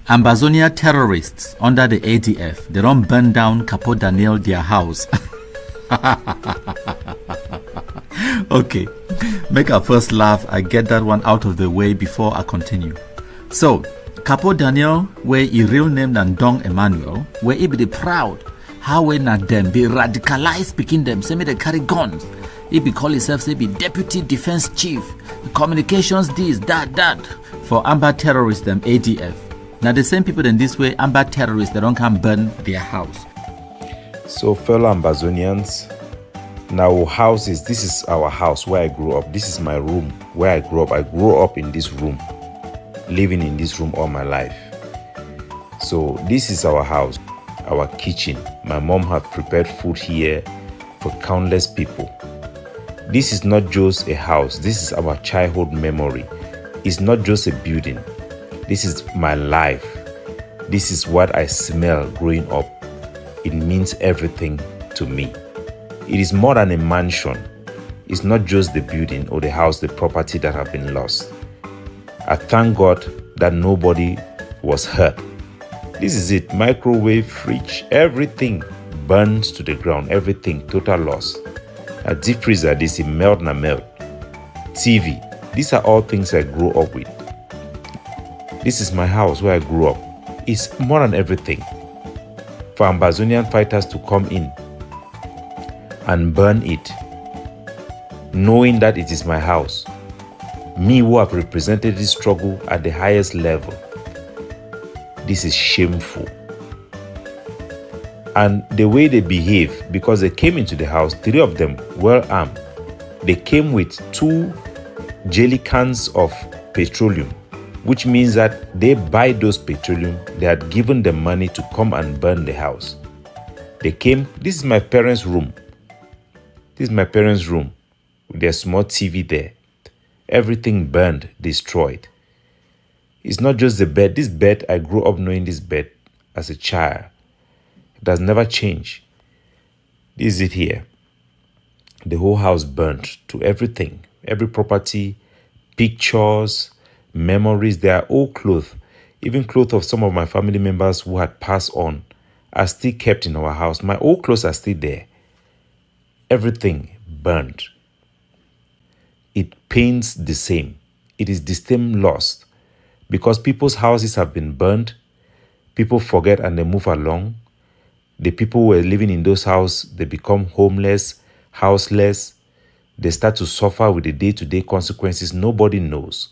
Ambazonian terrorists under the ADF, they don't burn down Capo Daniel, their house. Okay, make our first laugh. I get that one out of the way before I continue. So, Capo Daniel, where he real name than Dong Emmanuel, where he be proud, how we not them be radicalized speaking them, say me they carry guns. He be call himself, say be deputy defense chief, communications this, that, for Amba terrorists, them ADF. Now the same people in this way, Amba terrorists, they don't come burn their house. So fellow Ambazonians, now houses, this is our house where I grew up. This is my room where I grew up. I grew up in this room, living in this room all my life. So this is our house, our kitchen. My mom had prepared food here for countless people. This is not just a house. This is our childhood memory. It's not just a building. This is my life. This is what I smell growing up. It means everything to me. It is more than a mansion. It's not just the building or the house, the property that have been lost. I thank God that nobody was hurt. This is it. Microwave, fridge, everything burns to the ground. Everything, total loss. A deep freezer, this is melt na melt. TV, these are all things I grew up with. This is my house where I grew up. It's more than everything. For Ambazonian fighters to come in and burn it, knowing that it is my house, me who have represented this struggle at the highest level, this is shameful. And the way they behave, because they came into the house, 3 of them well armed. They came with 2 jelly cans of petroleum, which means that they buy those petroleum. They had given them money to come and burn the house. They came, this is my parents' room. This is my parents' room with their small TV there. Everything burned, destroyed. It's not just the bed. This bed, I grew up knowing this bed as a child. It has never changed. This is it here. The whole house burnt to everything. Every property, pictures, memories. They are all clothes. Even clothes of some of my family members who had passed on are still kept in our house. My old clothes are still there. Everything burned. It pains the same. It is the same loss. Because people's houses have been burned, people forget and they move along. The people who were living in those houses, they become homeless, houseless. They start to suffer with the day-to-day consequences. Nobody knows.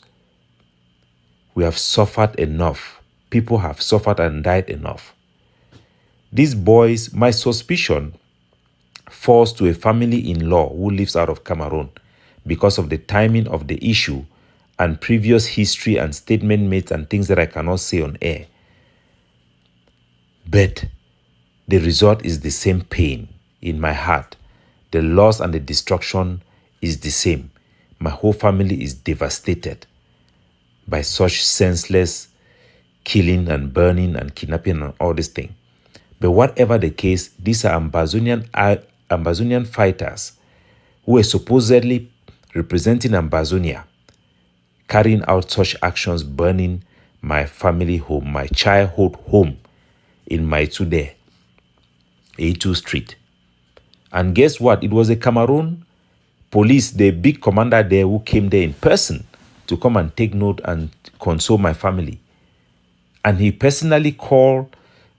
We have suffered enough. People have suffered and died enough. These boys, my suspicion falls to a family-in-law who lives out of Cameroon because of the timing of the issue and previous history and statement made and things that I cannot say on air. But the result is the same pain in my heart. The loss and the destruction is the same. My whole family is devastated by such senseless killing and burning and kidnapping and all these things. But whatever the case, these are Ambazonian fighters who are supposedly representing Ambazonia, carrying out such actions, burning my family home, my childhood home in Maitu there, A2 Street. And guess what? It was a Cameroon police, the big commander there, who came there in person to come and take note and console my family. And he personally called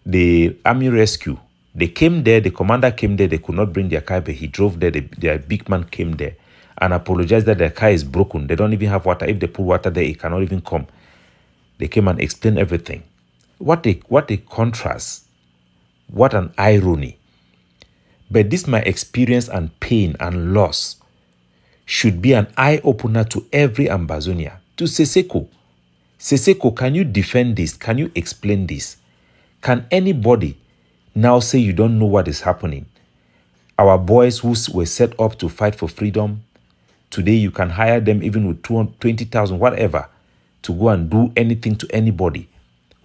the army rescue. They came there, the commander came there, they could not bring their car, but he drove there, their big man came there and apologized that their car is broken. They don't even have water. If they put water there, it cannot even come. They came and explained everything. What a contrast. What an irony. But this my experience and pain and loss should be an eye-opener to every Ambazonia, to Seseko. Seseko, can you defend this? Can you explain this? Can anybody now say you don't know what is happening? Our boys who were set up to fight for freedom, today you can hire them even with 20,000, whatever, to go and do anything to anybody.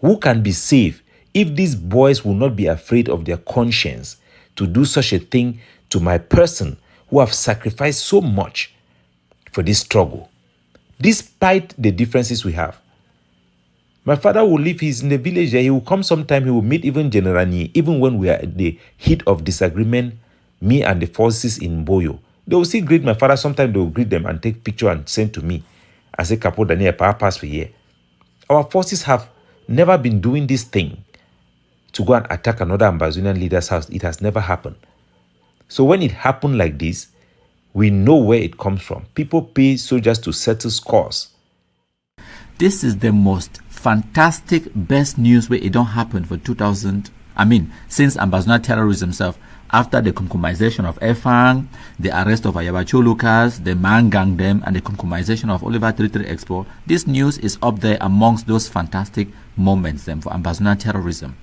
Who can be safe if these boys will not be afraid of their conscience to do such a thing to my person who have sacrificed so much for this struggle, despite the differences we have? My father will live, he's in the village there. He will come sometime, he will meet even General Ni, even when we are at the heat of disagreement, me and the forces in Boyo. They will still greet my father. Sometimes they will greet them and take picture and send to me. I say, Capo Daniel, pass for here. Our forces have never been doing this thing to go and attack another Ambazonian leader's house. It has never happened. So when it happened like this, we know where it comes from. People pay soldiers to settle scores. This is the most fantastic, best news where it don't happen for 2000. Since Ambazonian terrorism itself, after the compromisation of Efang, the arrest of Ayabacho Lucas, the man gang them, and the compromisation of Oliver 33 Expo, this news is up there amongst those fantastic moments them for Ambazonian terrorism.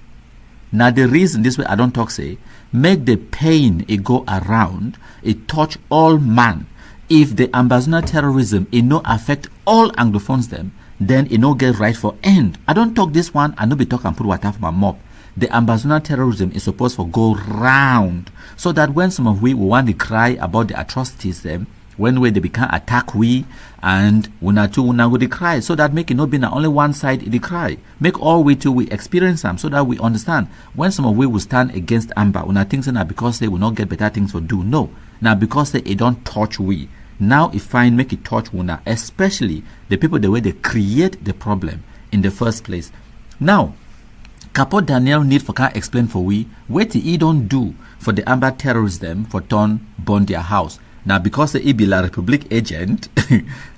Now the reason this way I don't talk say, make the pain it go around, it touch all man. If the Ambazonian terrorism it no affect all Anglophones them, then it no get right for end. I don't talk this one, I no be talk and put water for my mouth. The Ambazonian terrorism is supposed to go round so that when some of we will want to cry about the atrocities them, when they become attack we and una go to cry, so that make it not be only one side the cry. Make all we too we experience them so that we understand when some of we will stand against Amba, una thinks that because they will not get better things to do. No. Now because they don't touch we. Now if fine make it touch una, especially the people the way they create the problem in the first place. Now Capo Daniel need for can explain for we what he don't do for the Amba terrorists them for turn burn their house. Now because he be La Republic agent,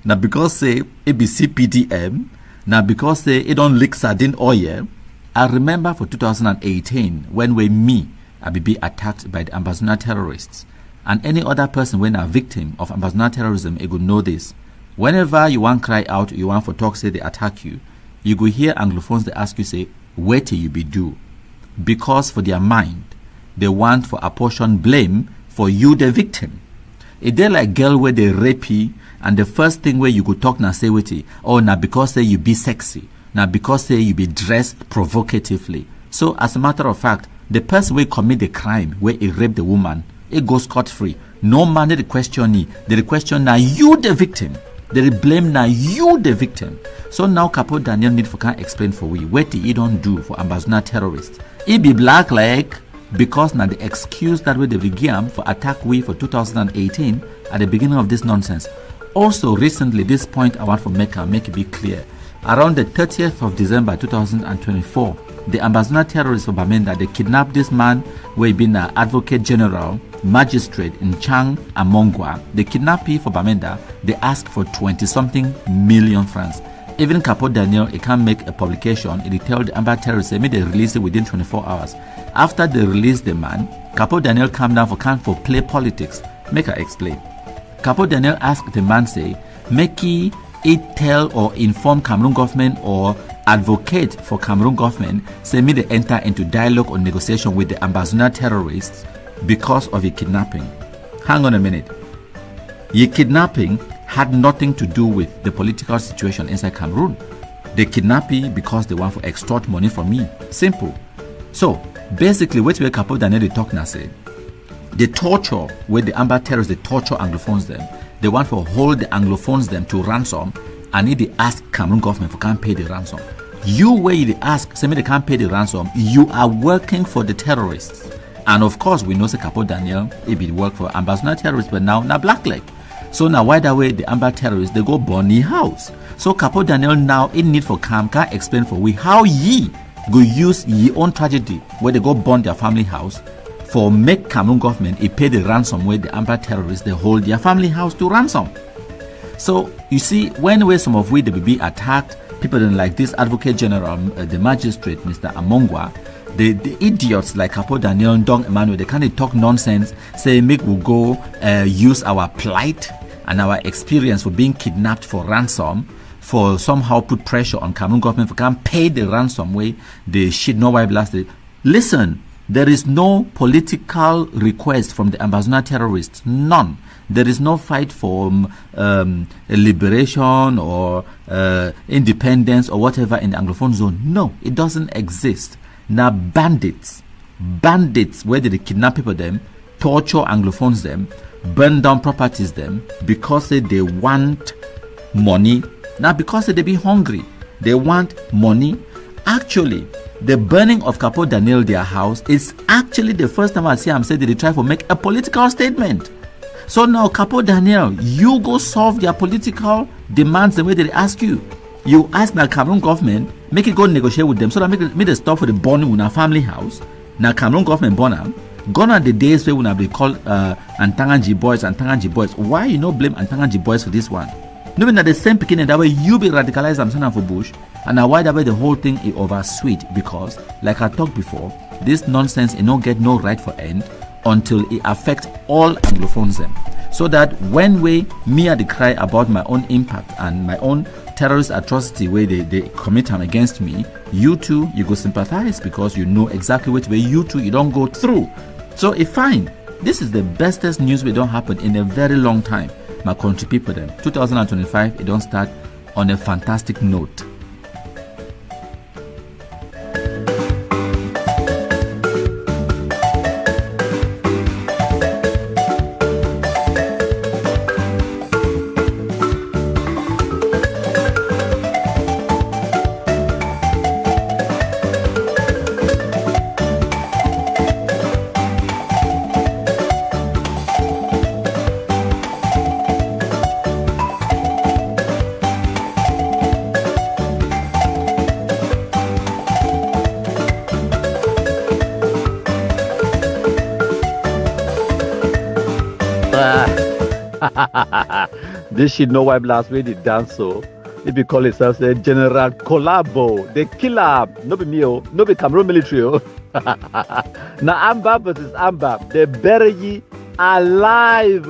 now because he be CPDM, now because he don't lick sardine oil. I remember for 2018 when I be attacked by the Ambazonian terrorists, and any other person when a victim of Ambazonian terrorism, you could know this. Whenever you want cry out, you want for talk say they attack you, you go hear Anglophones they ask you say, where till you be do? Because for their mind, they want for apportion blame for you the victim. It they like girl where they rape you, and the first thing where you go talk now say with it, oh now because say you be sexy, now because say you be dressed provocatively. So as a matter of fact, the person will commit the crime where he rape the woman, it goes scot-free. No man the question the question now you the victim. They blame now you the victim. So now Capo Daniel need for can explain for we what he don't do for Ambazonian terrorists. He be black like because now the excuse that we they began for attack we for 2018 at the beginning of this nonsense. Also recently this point I want to make it be clear. Around the 30th of December 2024, the Ambazonian terrorists of Bamenda they kidnapped this man who had been an advocate general magistrate in Chang and Mongwa. They kidnapped him for Bamenda. They asked for 20-something million francs. Even Capo Daniel, he can make a publication. He tell the Amba terrorists they release it within 24 hours. After they release the man, Capo Daniel come down for play politics. Make her explain. Capo Daniel asked the man say, make he tell or inform Cameroon government or advocate for Cameroon government, say me they enter into dialogue or negotiation with the Ambazonian terrorists because of a kidnapping. Hang on a minute. Your kidnapping had nothing to do with the political situation inside Cameroon. They kidnap you because they want to extort money from me. Simple. So basically what we Capo Daniel they talk now say, the torture with the Amba terrorists, they torture Anglophones them. They want to hold the Anglophones them to ransom, and if they ask Cameroon government for can't pay the ransom. You where they ask, say me they can't pay the ransom, you are working for the terrorists. And of course, we know say Capo Daniel, he be work for Ambazonian terrorists, but now black leg. So now why that way the Amba terrorists, they go burn the house. So Capo Daniel now in need for can explain for we how ye go use ye own tragedy where they go burn their family house for make Cameroon government he pay the ransom where the Amba terrorists they hold their family house to ransom. So you see, when some of we they be attacked, people don't like this advocate general, the magistrate, Mr. Amongwa, the idiots like Capo Daniel and Dong Emmanuel, they kind of talk nonsense, say make we go use our plight and our experience for being kidnapped for ransom, for somehow put pressure on Cameroon government for can't pay the ransom way the shit no why blasted. Listen, there is no political request from the Ambazonian terrorists, none. There is no fight for liberation or independence or whatever in the Anglophone zone. No, it doesn't exist. Now bandits where they kidnap people them, torture Anglophones them, burn down properties them because they want money. Now because they be hungry. They want money. Actually, the burning of Capo Daniel, their house, is actually the first time I see them say that they try to make a political statement. So now, Capo Daniel, you go solve their political demands the way they ask you. You ask the Cameroon government, make it go negotiate with them so that make the stop for the burning in a family house. Now Cameroon government burn them. Gone are the days where we have been called Antanganji boys. Why you no blame Antanganji boys for this one? Knowing that the same beginning that way you be radicalized and for Bush, and now why that way the whole thing is over sweet, because like I talked before, this nonsense it no get no right for end until it affects all Anglophones them. So that when me are the cry about my own impact and my own terrorist atrocity where they commit them against me, you too, you go sympathize because you know exactly which way you too, you don't go through. So it's fine. This is the bestest news we don't happen in a very long time. My country people them. 2025, it don't start on a fantastic note. This shit no wipe last way they dance so. If you call itself say General Collabo, the killer, no be me, no be Cameroon military. Now Amba versus Amba, they bury ye alive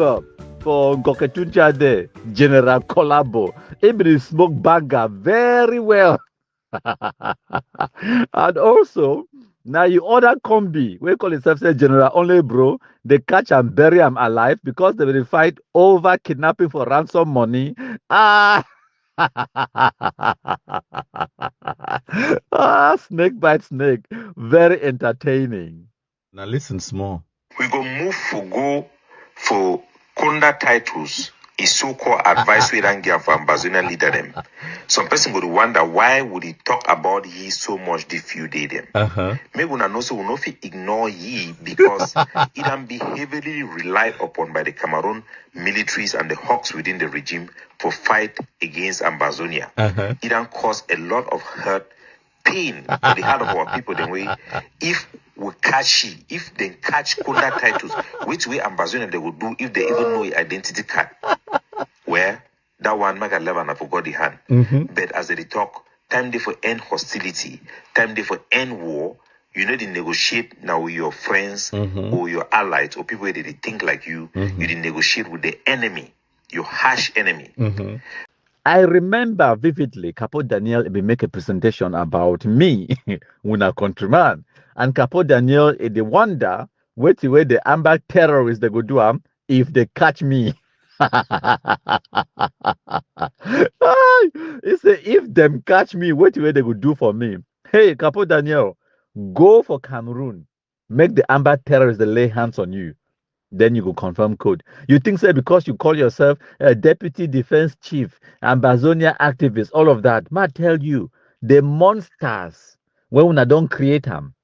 for Ngoketuncha there. General Collabo. It be smoke banger very well. And also, now you order combi, we call itself say General Only Bro, they catch and bury him alive because they will fight over kidnapping for ransom money. Snake bite snake. Very entertaining. Now listen small. We go move for Kunda titles is so-called advice we don't give for Ambazonian leader them. Some person would wonder why would he talk about ye so much the few day them. Maybe we know so we no fit ignore ye because it can be heavily relied upon by the Cameroon militaries and the hawks within the regime for fight against Ambazonia. It can cause a lot of hurt, pain for the heart of our people. Then if we catch if they catch Kunda titles, which way Ambazonian they would do if they even know the identity card. Where that one make a level and I forgot the hand. But as they talk, time they for end hostility, time they for end war, you know they negotiate now with your friends or your allies or people that they think like you, you did negotiate with the enemy, your harsh enemy. I remember vividly Capo Daniel make a presentation about me, una countryman. And Capo Daniel they wonder where the Amba terrorists they go do if they catch me. He say if them catch me, what way they would do for me? Hey, Capo Daniel, go for Cameroon, make the Amba terrorists they lay hands on you. Then you go confirm code. You think so because you call yourself a deputy defense chief, Ambazonia activist, all of that. Ma tell you, the monsters when una don't create them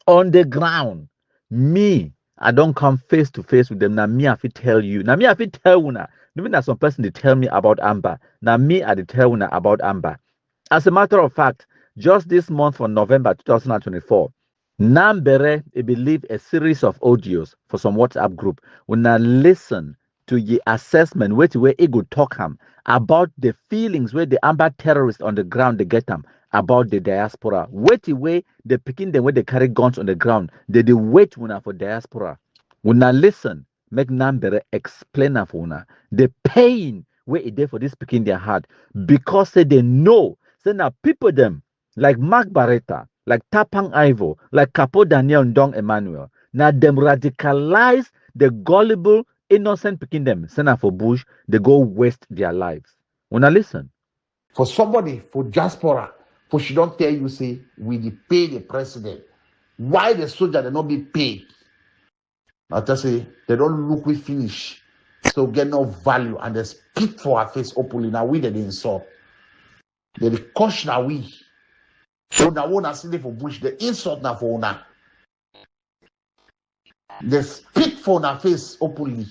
on the ground, me, I don't come face to face with them. Now me, I fit tell you. Now me, I fit tell una. Even that some person they tell me about Amba. Now me, I tell una about Amba. As a matter of fact, just this month for November 2024, Nambere, I believe a series of audios for some WhatsApp group. When I listen to the assessment, where it go talk about the feelings where the Amba terrorists on the ground they get them about the diaspora. Wait away, they picking them where they carry guns on the ground. They wait una for diaspora. When I listen, make Nambere explain for una the pain where it there for this picking their heart because say they know. Say now people them like Mark Barretta, like Tapang Ivo, like Capo Daniel Ndong Emmanuel. Now them radicalize the gullible, innocent picking them. Say now for Bush, they go waste their lives. When I listen. For somebody, for diaspora, for she don't tell you, say, we dey pay the president. Why the soldier they not be paid? I just say, they don't look we finish. So get no value and they speak for our face openly. Now we they insult. The coach na we. So now one see for bush, the insult na for una. They spit for una face openly.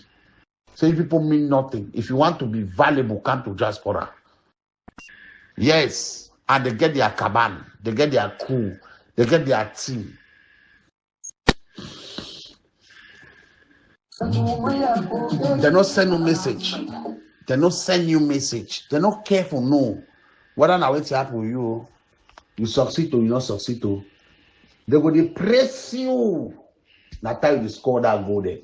So if people mean nothing, if you want to be valuable, come to Diaspora. Yes, and they get their caban, they get their crew, they get their team. They not send you message. They not send you message. They not careful no. Whether now it's happen with you, you succeed or you not succeed to. They go to press you. Now time you score that goal there.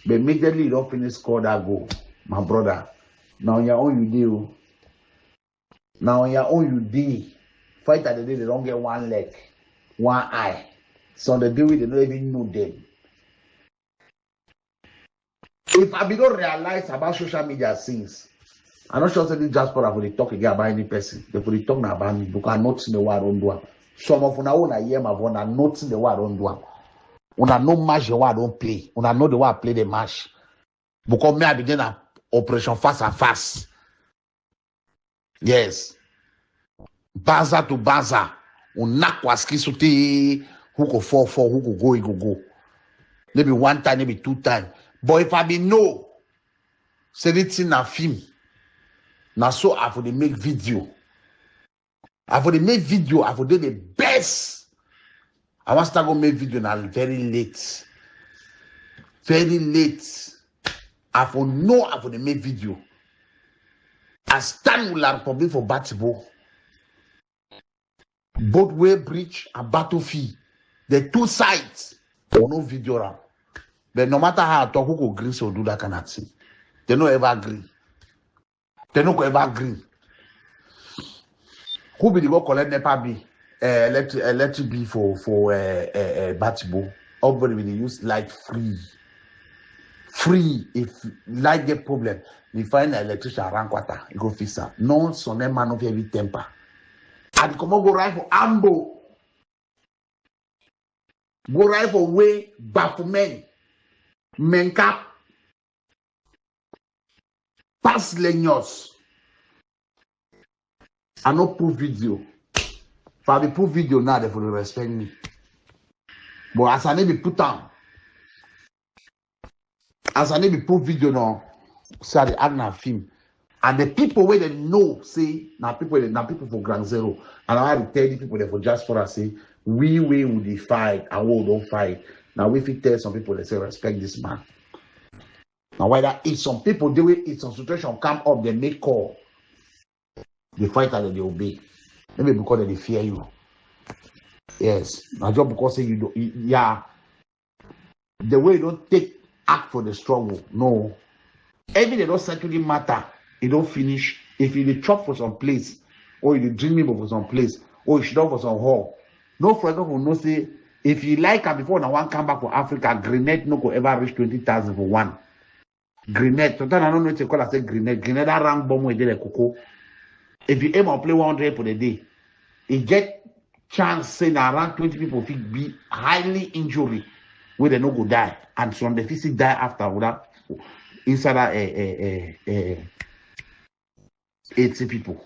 But immediately you don't finish score that goal, my brother. Now on your own you do. Now on your own you do. Fight at the day they don't get one leg, one eye. So on the day they don't even know them. If I don't realize about social media things, I'm not sure that Diaspora for the talk again about any person. They for the talk now about me because I'm not in the world on do. Some of una own I hear my voice, I'm not in the world on do. Una no match the way I don't play. Una know the way I play the match. Because me I begin a operation fast and fast. Yes. Baza to baza. Una kwaski suti. Who go 4-4, who go go, he go. Maybe one time, maybe two times. But if I be no, say it in a film. Now so I for the make video. I for the make video, I for do the best. I want to start go make video now very late. Very late. I for know I for the make video. I stand with la public for Batibo. Both way bridge and battlefield. The two sides. For no video around. But no matter how I talk, who go agree so do that kind of thing. They don't ever agree. They don't ever agree. Who be the go collect NEPA B? Electric B for Batibo. Everybody will use light free. Free. If light get problem, we find an electrician around quarter. You go fix that. No son man of every temper. And come on, go right for Amba. Go right for way back for men. Menkap. Pass lenyos. I no proof video. If I be proof video now, they will respect me. But as I need be put on. As I need be proof video now, say the act na film. And the people where they know say now people for Grand Zero. And I have to tell the people there for Diaspora say we will fight and we don't fight. Now if you tell some people they say respect this man. Now whether if some people do it, if some situation come up, they make call. They fight and they obey. Maybe because they fear you. Yes. Now just because say you don't yeah. The way you don't take act for the struggle. No. Every they don't certainly matter. It don't finish. If you chop for some place, or you dream for some place, or you should for some hall. No, for example, no say if you like her before now one come back for Africa, grenade no go ever reach 20,000 for one. Grenade. Sometimes I don't know what you call I say grenade. Grenade that rank bomb with the cocoa. If you aim and play 100 for the day, it get chance saying around 20 people will be highly injured where they no go die. And some the physics die after without inside that 80 people.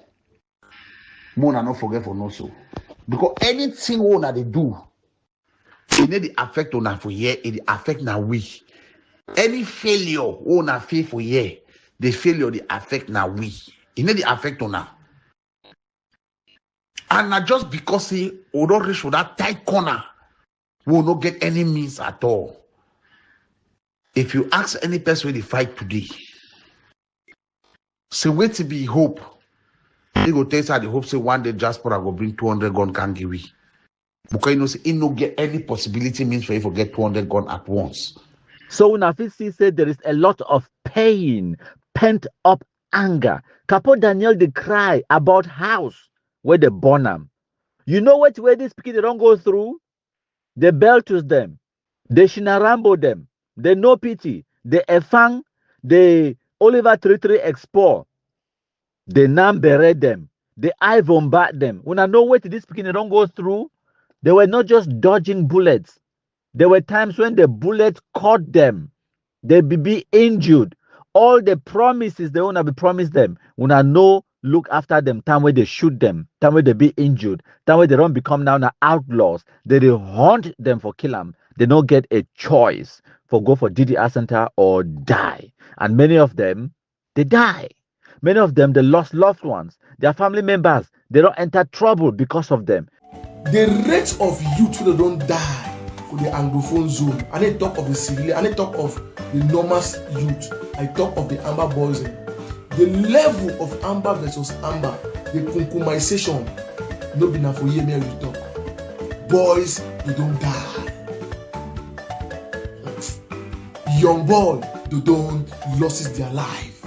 More than not forget for no so. Because anything one they do, it need the affect on for year, it affect na we. Any failure on a fail for year, the failure the affect na we. It need the affect on her. And not just because he will not reach for that tight corner, will not get any means at all. If you ask any person where they fight today, say wait to be hope. He go tell us the hope say one day Diaspora go bring 200 gun can give we. Because you know say he no get any possibility means for you to get 200 gun at once. So Nafisi said there is a lot of pain, pent up anger. Capo Daniel they cry about house where they born them. You know what where these people they don't go through? They beltus them, they shinarambo them, they no pity, they efang, they Oliver 33 explore, they nambere them, they eye bombard them. When I know what these people they don't go through, they were not just dodging bullets. There were times when the bullet caught them. They be injured. All the promises they want to be promised them. When I know look after them, time where they shoot them, time where they be injured, time where they don't become now outlaws. They hunt them for kill them. They don't get a choice for go for DDR center or die. And many of them, they die. Many of them, they lost loved ones. Their family members, they don't enter trouble because of them. The rate of youth who don't die for the Anglophone zone, and I talk of the civilian, and I talk of the normal youth, I talk of the Amba boys. The level of Amba versus Amba, the concumization, no be na for year me you talk. Boys, they don't die. Young boy, they don't lose their life.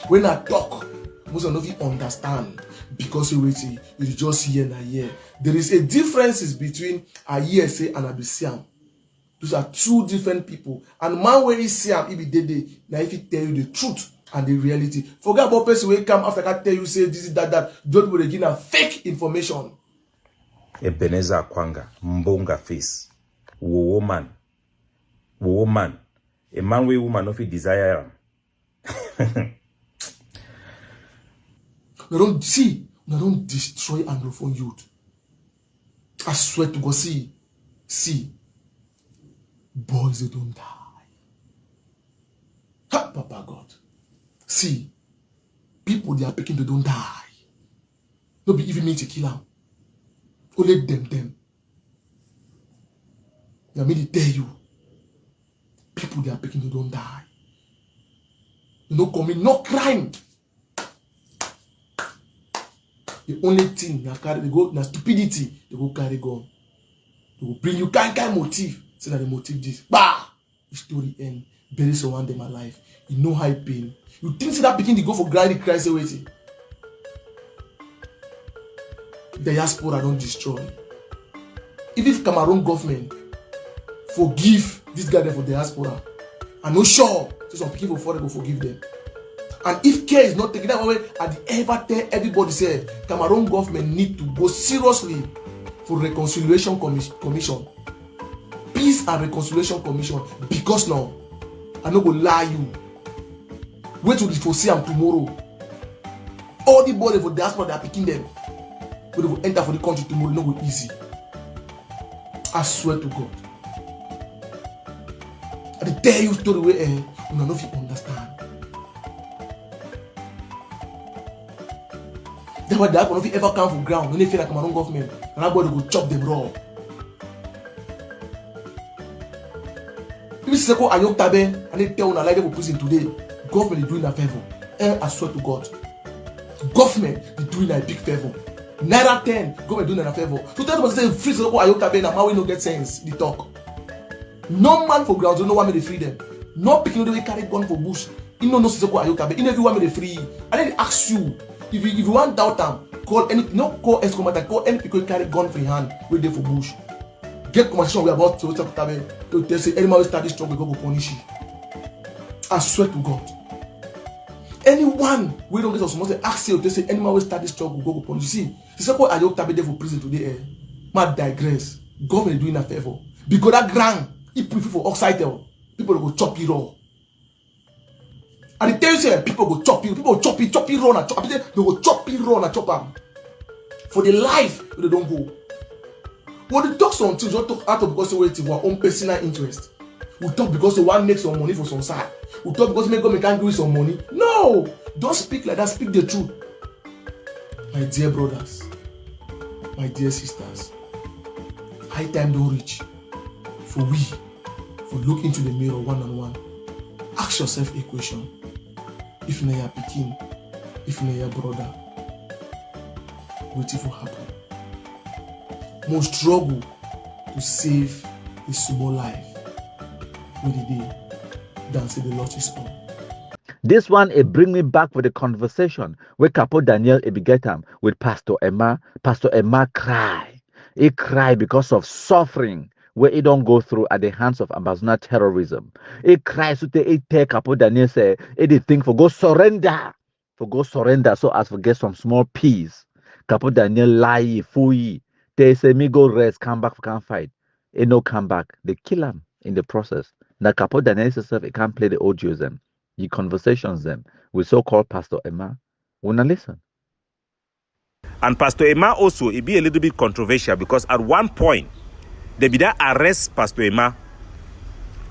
When I talk, most of you understand because you just hear and hear. There is a difference between a hearsay and a BCM. Those are two different people. And man when he see him, he be dead. Now if he tell you the truth and the reality, forget about person when come after that tell you say this is that. Don't be give a fake information. Ebenezer Kwanga, Mbonga face, woman, a man with woman of desire. We don't destroy Anglophone youth. I swear to God, see, boys they don't die. Ha, Papa God. See, people they are picking they don't die. Don't be even need to kill them. Only them. I mean to tell you, people they are picking they don't die. You know, commit no crime. The only thing they carry they go na stupidity, they go carry gun. They will bring you kind motive. Say that the motive this. Bah! The story end. Bury someone them alive. You know how it pain. You think say that begin to go for granny Christ waiting. Diaspora don't destroy. If Cameroon government forgive this guy there for diaspora, I'm not sure so some people for go forgive them. And if care is not taken that way, and ever tell everybody say Cameroon government need to go seriously for reconciliation commission, peace and reconciliation commission. Because now I no go lie you. Wait till they foresee them tomorrow. All the body for diaspora they are picking them. But they will enter for the country tomorrow. No go easy. I swear to God. I tell you story where you know if you understand. That's why that if you ever come for ground, when they feel like Cameroon government, and that body will chop them raw. If you say go Ayok Tabe and they tell you like they for prison today, government is doing a favor. I swear to God, government is doing a big favor. Naira 10, government doing a favor. So that was saying free go Ayok Tabe and how we no get sense. The talk. No man for ground, so no one may free them. No picking the carry gun for bush. You know no say go Ayok Tabe. In everyone may free. And then they ask you. If you want doubt them, call any call ex-commander, call any people carry gun for your hand, wait there for bush. Get conversation we about to tell say any man will start this struggle, we go punish you. I swear to God. Anyone we don't get us must ask you to say any man will start this struggle, we go punish you. See, the second Ayok Tabe there for prison today, might digress. Government doing a favor. Because that ground, if people for oxide, people will go chop it raw. And they tell you say people go chop it raw and chop. They go chop it raw and chop them. For the life they don't go. When they talk something, don't talk out of because they wait for our own personal interest. We talk because they want to make some money for some side. We talk because they can't give you some money. No! Don't speak like that, speak the truth. My dear brothers, my dear sisters, high time don't reach for look into the mirror one-on-one. Ask yourself a question. If na your pikin, if na your brother, what will happen? Most struggle to save a small life with the day than say the Lord is on. This one it bring me back with the conversation where Capo Daniel Ebigetam with Pastor Emma. Pastor Emma cry. He cry because of suffering where he don't go through at the hands of Ambazonian terrorism. He cries to take Capo Daniel say, he did think for go surrender so as to get some small peace. Capo Daniel lie, fooey. They say me go rest, come back, can't fight. He no come back. They kill him in the process. Now Capo Daniel himself, he can't play the audios them, the conversations them with so-called Pastor Emma. Wanna listen? And Pastor Emma also, it be a little bit controversial because at one point, they be that arrest Pastor Emma.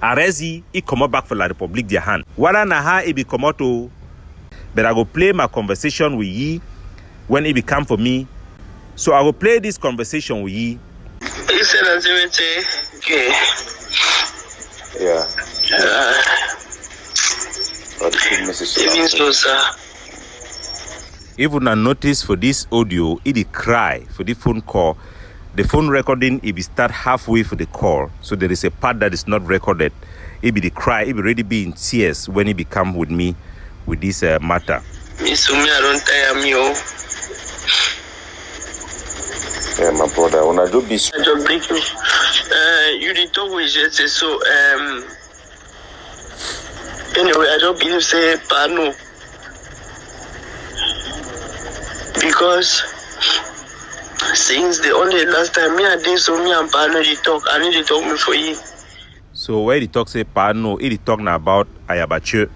Arrest he come out back for La Republique their hand. Wala na ha he be come out to, but I go play my conversation with ye when it become for me. So I will play this conversation with ye. Okay. Yeah. Even so, sir. Even I notice for this audio, it cry for the phone call. The phone recording, it be start halfway for the call. So there is a part that is not recorded. It be the cry, it be already be in tears when it become with me with this matter. Miss Umi, I don't tire me, oh. Yeah, my brother, when I do be... I don't break you. You did talk with Jesse, so, anyway, I don't believe say Pano. Because since the only last time me and this, so me and Pano they talk, I need to talk me for you. So where the talk say Pano, it talk now about Ayabacho.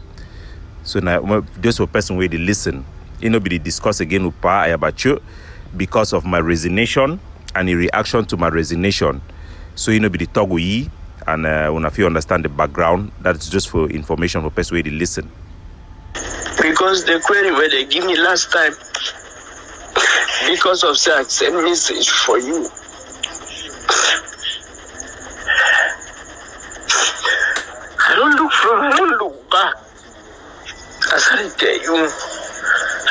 So now just a person where they listen. You know, be discuss again with Pa Ayabacho because of my resignation and the reaction to my resignation. So you know, be the talk with ye, and when if you understand the background, that's just for information for person where they listen. Because the query where they give me last time, because of that, send message for you. I don't look front, I don't look back. As I tell you,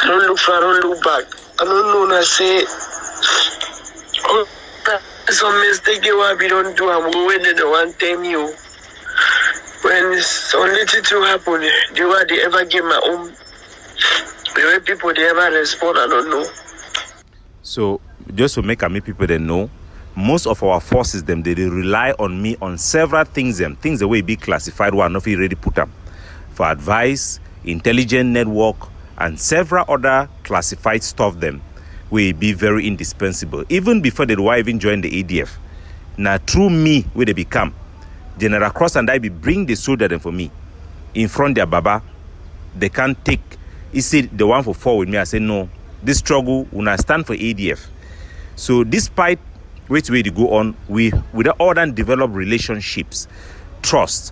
I don't look front, I don't look back. I don't know, I say, oh, some mistake we don't do, I'm going to the one time you. When some little to happen, they ever give my own, the way people they ever respond, I don't know. So just to make people they know, most of our forces them they rely on me on several things things the way be classified one of you already put them for advice, intelligent network, and several other classified stuff them will be very indispensable even before they will even join the ADF. Now through me where they become General Cross and I be bring the soldier them for me in front their baba. They can't take. You see the one for 4 with me. I say no. This struggle will not stand for ADF. So despite which way to go on, we all then develop relationships, trust,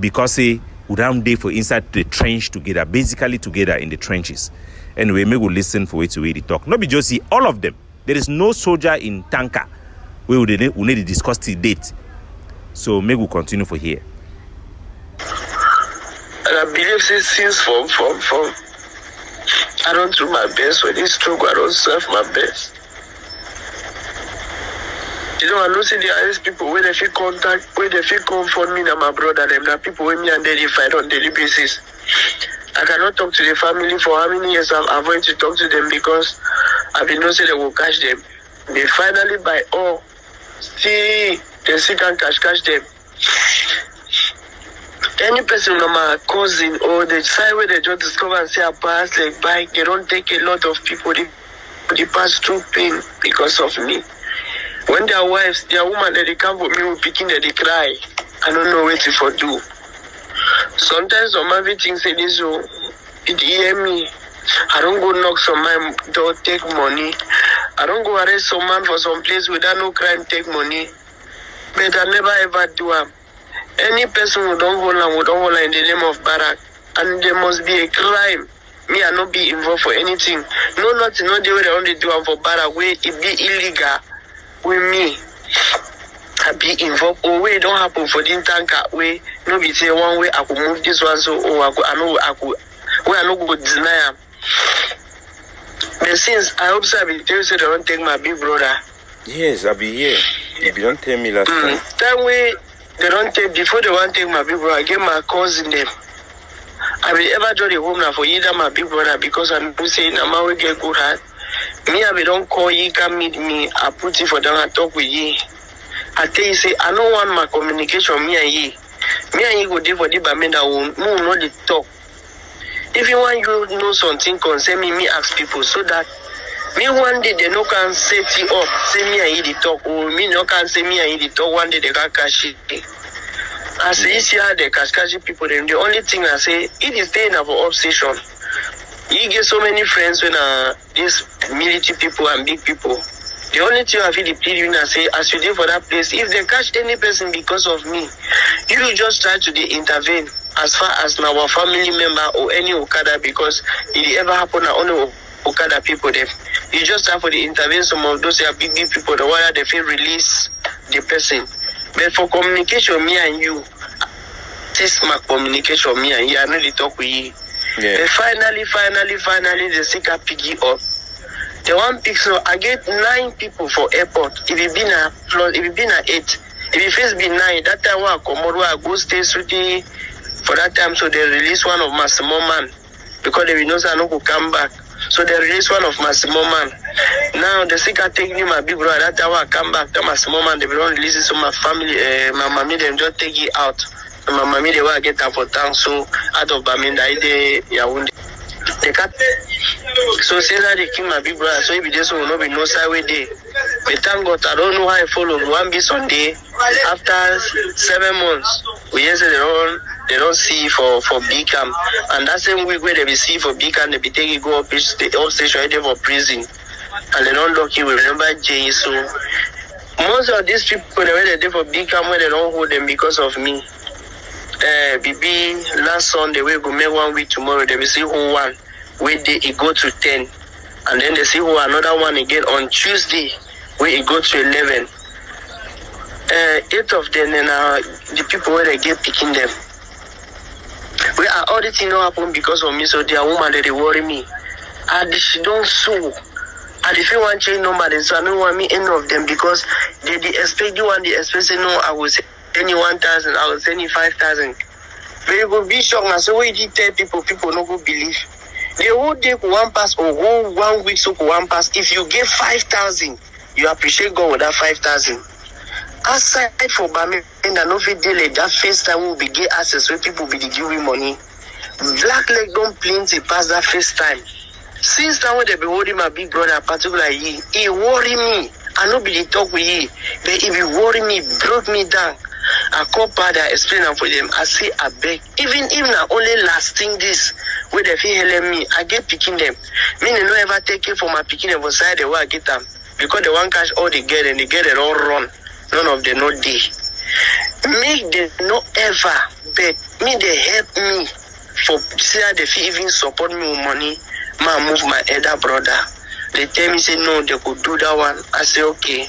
because we don't day for inside the trench together, basically together in the trenches. Anyway, maybe we'll listen for which way to talk. Not be just see all of them. There is no soldier in Tanka. We need to discuss the date. So maybe we'll continue for here. And I believe since from I don't do my best for this struggle, I don't serve my best. You know, I know see the highest people where they feel contact, where they feel comfort me and my brother, them that people with me and they fight on daily basis. I cannot talk to the family for how many years I'm avoiding to talk to them because I've been known say they will catch them. They finally by all see they still can catch them. Any person on my cousin or the side where they just discover and say I pass like bike, they don't take a lot of people they pass through pain because of me. When their wives, their woman they come with me with picking they cry. I don't know what to for do. Sometimes some everything say this so it hear me. I don't go knock some man door take money. I don't go arrest some man for some place without no crime take money. But I never ever do am. Any person who don't hold on in the name of Barak, and there must be a crime. Me, I not be involved for anything. No, nothing, not the way they only do am for Barak, where it be illegal with me. I be involved, or where it don't happen for the tanker, where no be say one way I could move this one, so I no go deny am. But since I observe it, they say they don't take my big brother. Yes, I'll be here. If you don't tell me last time. That way, they don't take, before they want to take my big brother, I get my cousin them. I will ever join the home now for either my big brother because I'm saying I'm always get good heart. Me, I don't call you, come meet me, I put it for them and talk with you. I tell you, say, I don't want my communication, me and you. Me and you go there for the Bamenda who know the talk. If you want you know something concern me ask people so that me one day they no can set you up, say me and you the talk, or me no can say me and you the talk, one day they can catch it. I say, you see how they catch people, then the only thing I say, it is staying for obsession. You get so many friends when these military people and big people. The only thing I feel the plead you say, as you did for that place, if they catch any person because of me, you will just try to intervene as far as our family member or any Okada, because if it ever happen na only Okada people there. You just have to intervene some of those big people, the one they feel release the person. But for communication, me and you, test my communication, me and you, I know they talk with you. Yeah. But finally, they stick a piggy up. The one pick, so I get 9 people for airport. If it been a 8, if it first be 9, that time I come over, I go stay city for that time. So they release one of my small man because they know I no go come back. So they release one of my small man. Now the sick are taking my big brother. That time I come back, tell my small man they don't release it. So my family, my mommy them just take it out. And my mommy they want to get out for town. So out of Baminda, they Yaoundé. They cut. So since they kill my big brother, so if this will not be no side way day. But thank God, I don't know how I follow. One be Sunday after 7 months. We yesterday they don't see for big camp, and that same week where they be see for big camp, they be taking go up the station there for prison, and they don't lock you. Remember Jay. So most of these people they were there for big camp where they don't hold them because of me. BB last Sunday we go make 1 week tomorrow. They will see who won. Wait day it go to 10, and then they see who another one again on Tuesday where it go to 11. 8 of them and the people where they get picking them. We are all the thing not happen because of me, so their woman they worry me. And she don't sue. And if you want change number, then so I don't want me any of them because they expect you and they expect say no, I will send you 1,000, I will send you 5,000. But you go be shocked now. So when you tell people no go believe. The whole day could one pass or whole 1 week so could one pass. If you give 5,000, you appreciate God with that 5,000. Aside for Bami and no fit delay that first time will be get access where people be giving money. Black leg don't plenty pass that first time. Since time when they be holding my big brother, particularly he worry me. I know be the talk with he, but if he worry me, broke me down. I call father, explain them for them. I say I beg. Even I only lasting this where they feel helping me, I get picking them. Me they no ever take it for my picking them beside the way I get them. Because they want cash all they get and they get it all run. None of them no day. Make them no ever, but me they help me for see how they feel even support me with money. Man move my elder brother. They tell me say no, they could do that one. I say okay.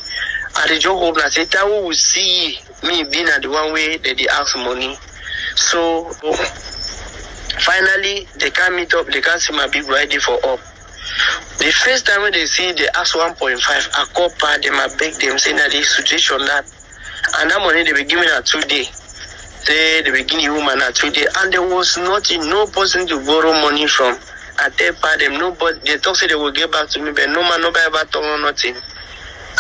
I just hope I say that we will see me being at the one way that they ask money. So finally they can't meet up, they can't see my big ready for up. The first time when they see they ask 1.5, I call part them, I beg them, saying that this situation that and that money they be giving at 2 days. Say they be giving woman at 2 days, and there was nothing, no person to borrow money from. I tell part them, nobody they talk say they will get back to me, but no man nobody ever told me nothing.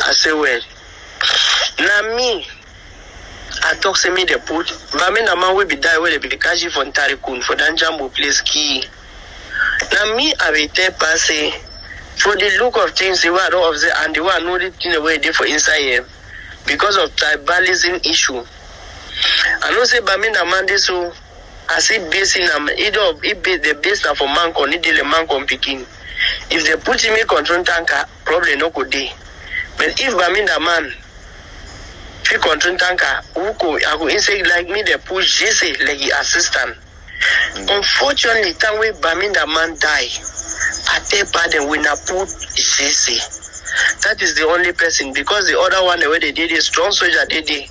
I say well. Now me I talk say me they put but me na man will be die where they be cash for Ntarikun for that Jambo place key. Now me I will tell pass say for the look of things they were all of the and they were know the thing away there for inside here because of tribalism issue. I know say but me na man this so I see basing either the base for man con need the man con picking. If they put me control tanker, probably no good day. But if by me the man if control tanker, I go inside like me they push JC like the assistant. Unfortunately, time we Baminda man die, I tell pardon when I put JC. That is the only person because the other one the way they did is strong soldier they did.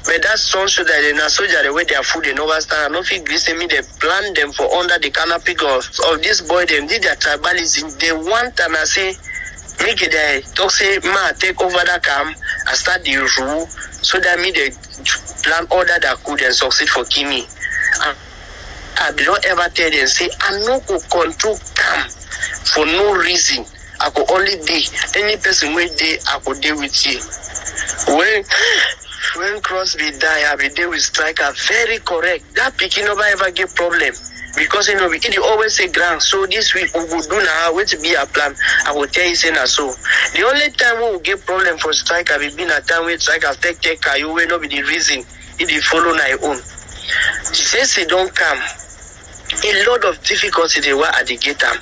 But that strong soldier they not soldier the way their food they never stand. I don't think listen me they plan them for under the canopy of this boy them did their tribalism. They want and I say make it there talk say ma take over that camp and start the rule so that me they plan order that could and succeed for Kimi. I don't ever tell them say I no go control camp for no reason. I could only be any person where they I could deal with you. When Crosby die, I be there with striker very correct. That picking never ever get problem. Because you know we always say ground. So this week we will do now wait to be a plan. I will tell you say na so. The only time we will get problem for striker will be a time where striker take you will not be the reason if you follow na your own. Since they don't come, a lot of difficulty they were at the gate time.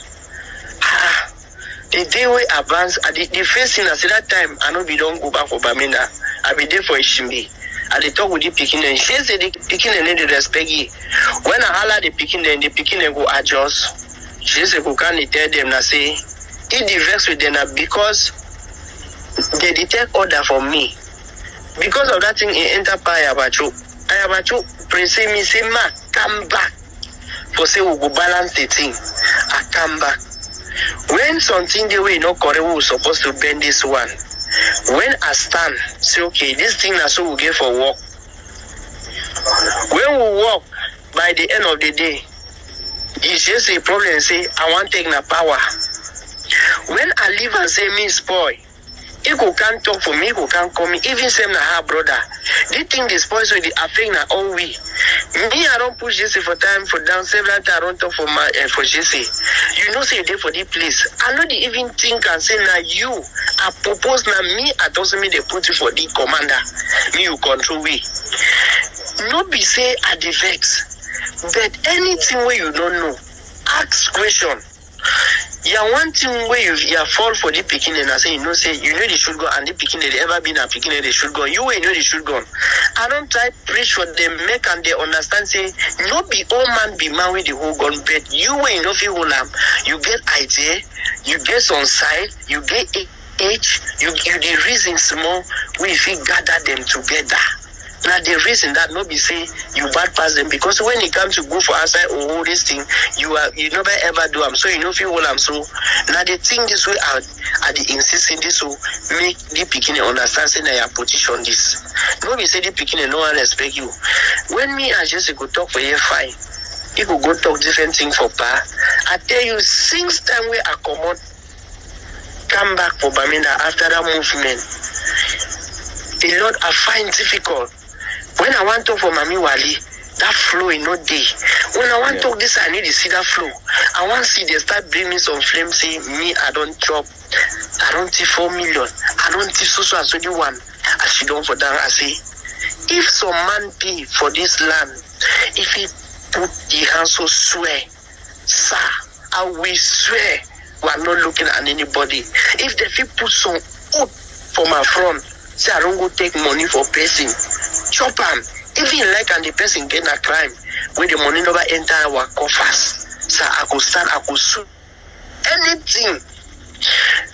the day we advance, the first thing I said that time, I know we don't go back for Bamenda. I be there for Ishimbi. I dey talk with the Pekin and she said the Pekin and need to respect you. When I holler the Pekin go adjust. She said, "Who can tell them?" I say, "It the vex with them because they take order from me. Because of that thing, it enter Ayabacho. Ayabacho press me say, "Ma, come back." For say we go balance the thing. I come back. When something the way no correct, we supposed to bend this one. When I stand, say okay, this thing na so we get for work. When we walk, by the end of the day, it's just a problem. Say I want take na power. When I leave and say me spoil, Ego can't talk for me, Ego can't call me. Even same na her brother. They think the spoil so they affect na all we. Me, I don't push Jesse for time for down several times. I don't talk for my for Jesse. You know, say they for the place. I know they even think and say now you. I propose now me. I don't say me they put you for the commander. Me you control we. No be say I the vex, but anything where you don't know, ask question. Yeah, one thing where you fall for the Pekin and I say, you know the should go and the Pekin they ever been a Pekin they should go. You know they should go. I don't try preach for them, make and they understand say, no be all man be man with the whole gun, but you ain't no feel you get idea, you get some side, you get age, you the reason small, we feel gather them together. Now the reason that no be say you bad pass them because when it comes to go for outside or all this thing, you never ever do them. So you know feel all I'm so. Now the thing this way I the insisting this so make the beginning understand say na your position this. No be say the beginning no one respect you. When me and Jesse go talk for year 5, he go talk different thing for pa. I tell you since time where I come back for Bamenda after that movement, a lot I find difficult. When I want to talk for Mami Wali, that flow is not there. When I want to talk this, I need to see that flow. I want to see they start bringing some flames, say, me, I don't chop. I don't see 4 million. I don't see so and so the one. I sit down for that. I say, if some man pay for this land, if he put the hand so swear, sir, I will swear we are not looking at anybody. If they feel put some oath for my front, say I don't go take money for person. Chop am. Even like and the person get a crime when the money never enter our coffers. So I could stand, I could sue. Anything.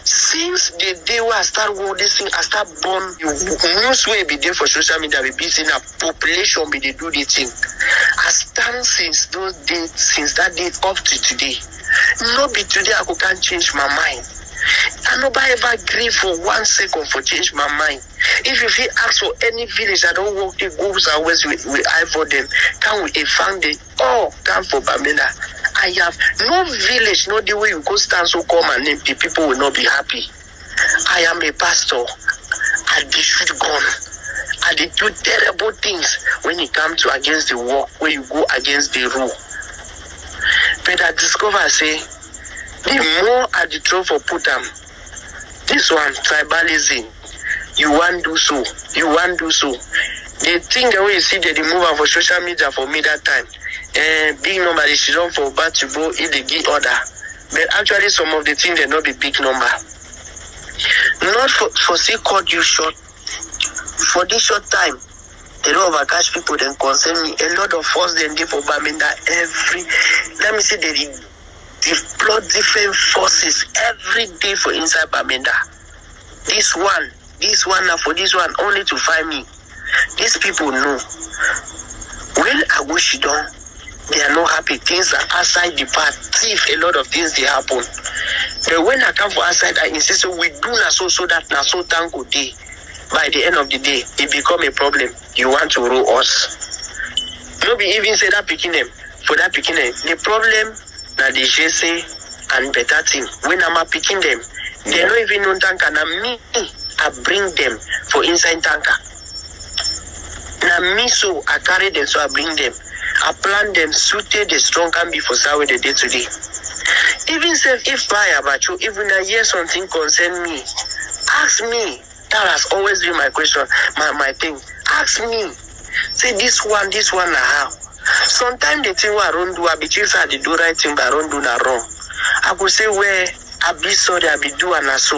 Since the day where I start all this thing, I start born. News way be there for social media, be busy in a population be they do the thing. I stand since those days, since that date up to today. No be today I can't change my mind. I nobody ever agree for 1 second for change my mind. If you feel ask for any village that don't work, the goes and west we eye for them. Can we found it? Oh, come for Bamenda. I have no village, no the way you go stand so come and name the people will not be happy. I am a pastor. I did shoot gun. I did do terrible things when it comes to against the work, where you go against the rule. But I discover say the more I the throw for put them, this one tribalism. You want do so. You want do so. The thing that we see that the move for social media for me that time, big number they should run for bad to go if they give order. But actually some of the things they not be big number. Not for say cut you short. For this short time, they don't overcash people then concern me. A lot of force then give for Bamenda every. Let me say they deploy different forces every day for inside Bamenda. This one now for this one only to find me. These people know. When I go Shidon, they are not happy. Things are outside the path. If a lot of things they happen. But when I come for outside, I insist we do not so that na so thank good day. By the end of the day, it become a problem. You want to rule us. Nobody even say that picking them. For that picking them. The problem that they say and better thing. When I'm picking them, they don't even know tanker. Now me, I bring them for inside tanker. Now me so I carry them, so I bring them. I plan them suited the strong can be for Saturday the day today. Even if fire about you, even I hear something concern me, ask me. That has always been my question, my thing. Ask me. Say this one na how. Sometimes the thing I don't do, I between I do right thing, but I don't do that wrong. I could say where I be sorry, I be do and so.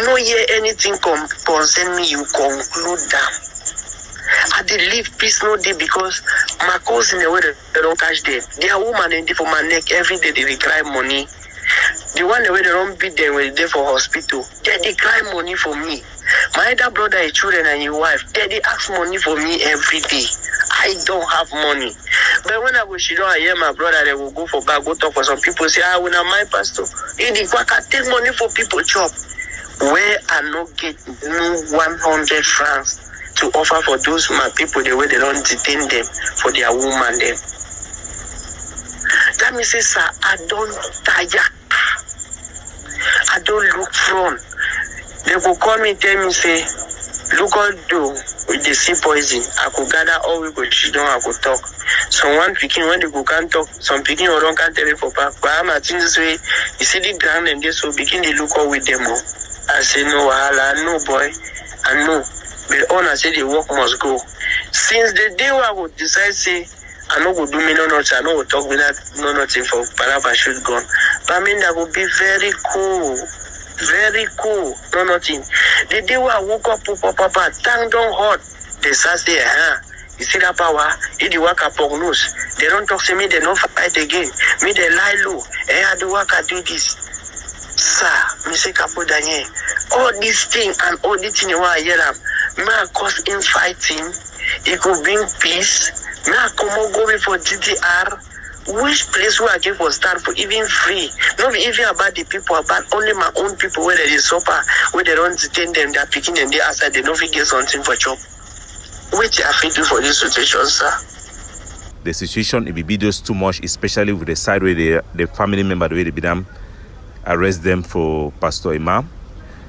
No hear anything concern me, you conclude them. I did live peace no day because my cousin the way they don't catch them. They are woman and they for my neck every day they cry money. The one the way they don't beat them when they for hospital. They cry money for me. My other brother, his children and his wife, they ask money for me every day. I don't have money. But when I go she don't hear my brother, they will go for back, go talk for some people, say, when I'm my pastor, in the quack, I take money for people job. Where I not get no 100 francs to offer for those my people the way they don't detain them for their woman them. That means, sir, I don't tire. I don't look front. They could call me, tell me, say, look all do with the sea poison. I could gather all we could sit down, I could talk. Someone picking when they go can't talk, some picking or don't can't tell me for back. But I'm at this way, you see the ground and this will begin to look all with them all. I say, no, I know, boy, I know. But all I say, the work must go. Since the day I would decide, say, I know go do me no nothing, I know go talk without no nothing for whatever I should go. But I mean, that would be very cool. Very cool. No nothing. The day I woke up, papa, tang don't hot. They start say, you see that power? If the work up news, they don't talk to me, they don't fight again. Me, they lie low. I do work, I do this. Sir, me say Capo Daniel, all these things and all the things you want to hear them, may cause infighting, it could bring peace, may come go before GDR, which place where I give for stand for even free, not even about the people, about only my own people where they suffer, where they don't detain them, they're picking them there outside, they don't get something for job. Which I feel for this situation, sir. The situation, if it be just too much, especially with the side where the family member, the way they be them, arrest them for Pastor Imam.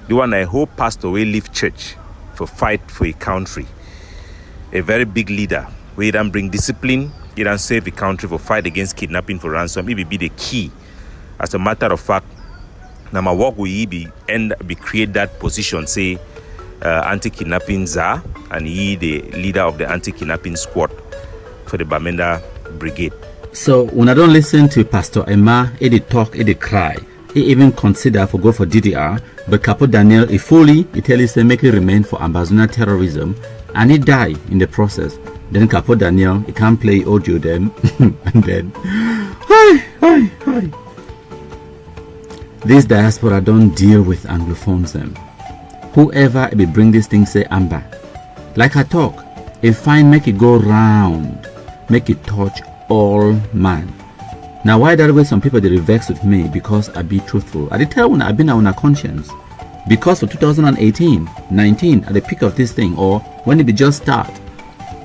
The one I hope Pastor will leave church for fight for a country. A very big leader. We don't bring discipline, he don't save the country for fight against kidnapping for ransom. It will be the key. As a matter of fact, now my work will be create that position, say anti-kidnapping czar, and he the leader of the anti-kidnapping squad for the Bamenda Brigade. So when I don't listen to Pastor Emma, he talk, he cry. He even consider for go for DDR, but Capo Daniel, he fully, he tell us make it remain for Ambazonian terrorism, and he die in the process. Then Capo Daniel, he can't play audio then, and then, hi. This diaspora don't deal with Anglophones them. Whoever be bring this thing say Amba. Like I talk, if fine make it go round, make it touch all man. Now why that way some people they vex with me because I be truthful. I did tell when I been on a conscience. Because for 2018, 19 at the peak of this thing, or when it be just start,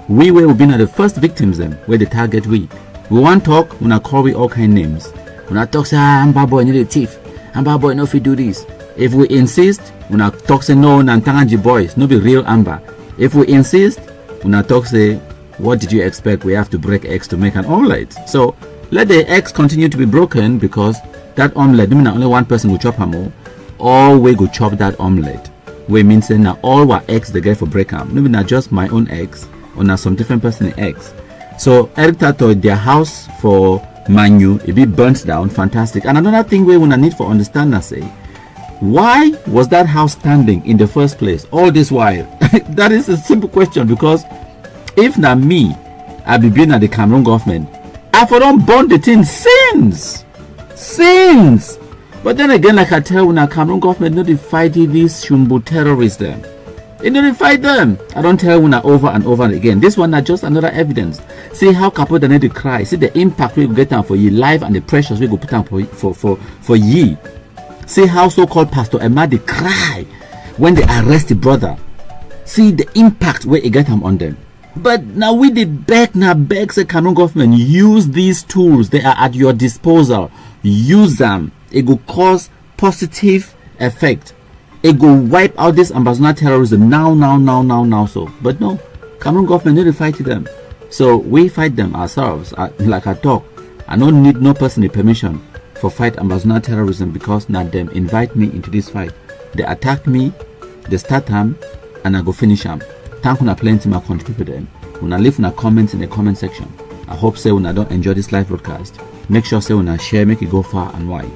we will be the first victims them where the target we want talk when I call we all kind names. When I talk say Amba boy need a thief, Amba boy no if you do this. If we insist, when I talk say no Nantangaji boys, no be real Amba. If we insist, when I talk say what did you expect? We have to break eggs to make an omelette. So let the eggs continue to be broken because that omelette, I mean only one person will chop them all we go chop that omelette. We mean say now all our eggs they get for break them. Maybe not just my own eggs or not some different person eggs. So Eric Tato their house for Manu it be burnt down, fantastic. And another thing we wanna need for understand say why was that house standing in the first place all this while? That is a simple question because if not me, I be been at the Cameroon government, I for don't burn the thing since. But then again, like I tell when the Cameroon government not fight these Shumbu terrorists them. They don't fight them. I don't tell when over and over again. This one is just another evidence. See how Capo Daniel they cry. See the impact we go get down for ye life and the pressures we go put down for ye. See how so-called Pastor Emma they cry when they arrest the brother. See the impact where it get them on them. But now we the beg the Cameroon government use these tools. They are at your disposal. Use them. It will cause positive effect. It will wipe out this Ambazonian terrorism now. So, but no, Cameroon government need to fight them. So we fight them ourselves. Like I talk, I don't need no personal permission for fight Ambazonian terrorism because now them invite me into this fight. They attack me, they start them, and I go finish them. Thank you for plenty my contribute them. When I leave my comments in the comment section, I hope say when I don't enjoy this live broadcast, make sure say when I share, make it go far and wide.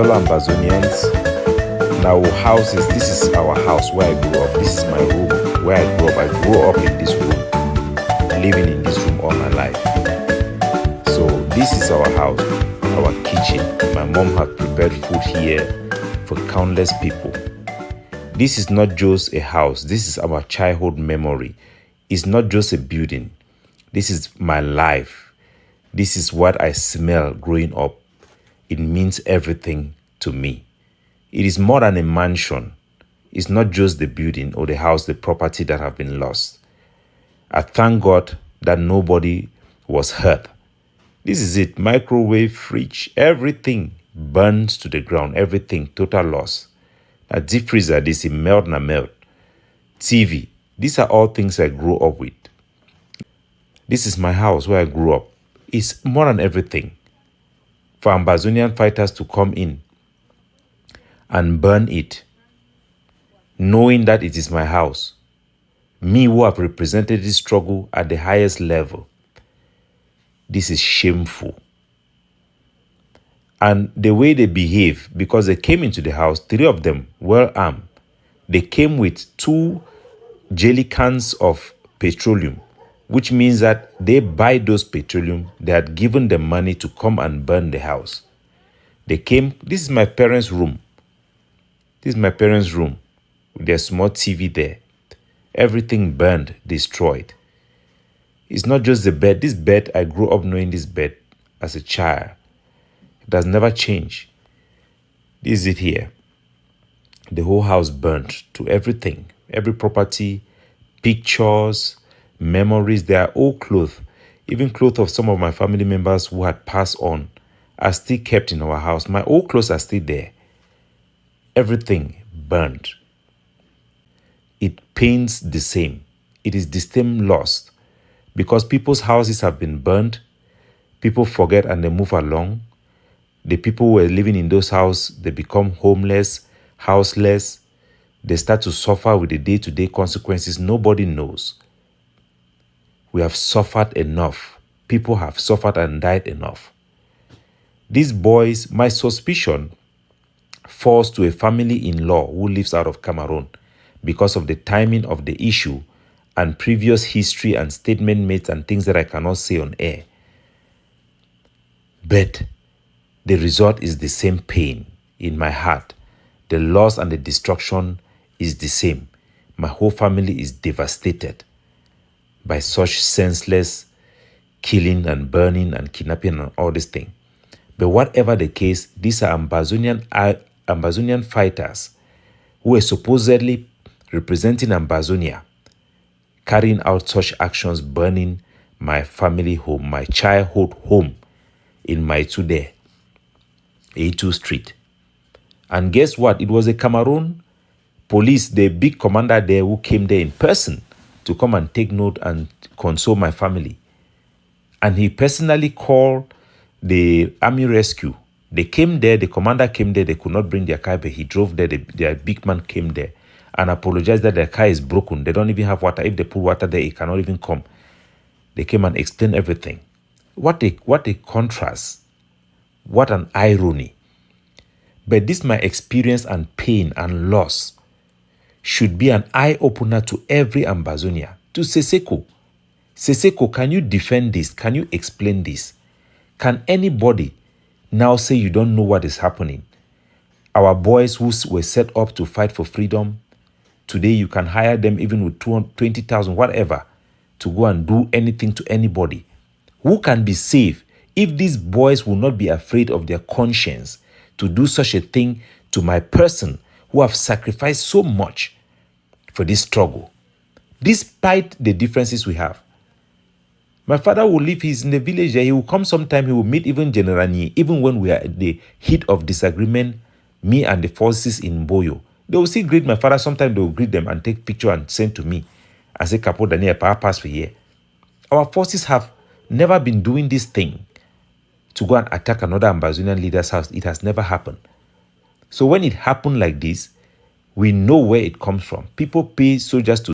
fellow Ambazonians, in our houses, this is our house where I grew up. This is my room where I grew up. I grew up in this room, living in this room all my life. So this is our house, our kitchen. My mom had prepared food here for countless people. This is not just a house. This is our childhood memory. It's not just a building. This is my life. This is what I smell growing up. It means everything to me. It is more than a mansion. It's not just the building or the house, the property that have been lost. I thank God that nobody was hurt. This is it. Microwave, fridge, everything burns to the ground. Everything, total loss. A deep freezer, this is melt na melt. TV, these are all things I grew up with. This is my house where I grew up. It's more than everything. For Ambazonian fighters to come in and burn it, knowing that it is my house, me who have represented this struggle at the highest level, this is shameful. And the way they behave, because they came into the house, 3 of them well armed. They came with 2 jelly cans of petroleum, which means that they buy those petroleum. They had given them money to come and burn the house. They came, this is my parents' room. This is my parents' room with their small TV there. Everything burned, destroyed. It's not just the bed. This bed, I grew up knowing this bed as a child. It has never changed. This is it here. The whole house burnt to everything. Every property, pictures, memories. They are all clothes. Even clothes of some of my family members who had passed on are still kept in our house. My old clothes are still there. Everything burned. It pains the same. It is the same loss. Because people's houses have been burned, people forget and they move along. The people who were living in those houses, they become homeless, houseless. They start to suffer with the day-to-day consequences. Nobody knows. We have suffered enough. People have suffered and died enough. These boys, my suspicion falls to a family-in-law who lives out of Cameroon because of the timing of the issue and previous history and statement made and things that I cannot say on air. But the result is the same pain in my heart. The loss and the destruction is the same. My whole family is devastated by such senseless killing and burning and kidnapping and all this thing. But whatever the case, these are Ambazonian fighters who were supposedly representing Ambazonia, carrying out such actions, burning my family home, my childhood home in Maitude, A2 Street. And guess what? It was a Cameroon police, the big commander there, who came there in person to come and take note and console my family. And he personally called the army rescue. They came there, the commander came there, they could not bring their car, but he drove there, their big man came there and apologized that their car is broken. They don't even have water. If they put water there, it cannot even come. They came and explained everything. What a contrast. What an irony. But this my experience and pain and loss should be an eye-opener to every Ambazonia. To Seseko. Seseko, can you defend this? Can you explain this? Can anybody now say you don't know what is happening? Our boys who were set up to fight for freedom, today you can hire them even with 20,000, whatever, to go and do anything to anybody. Who can be safe if these boys will not be afraid of their conscience to do such a thing to my person who have sacrificed so much for this struggle, despite the differences we have? My father will live, he's in the village there, he will come sometime, he will meet even General Nye, even when we are at the heat of disagreement, me and the forces in Boyo. They will still greet my father, sometimes they will greet them and take picture and send to me and say, Capo, Daniel, pass for here. Our forces have never been doing this thing to go and attack another Ambazonian leader's house. It has never happened. So when it happened like this, we know where it comes from. People pay soldiers to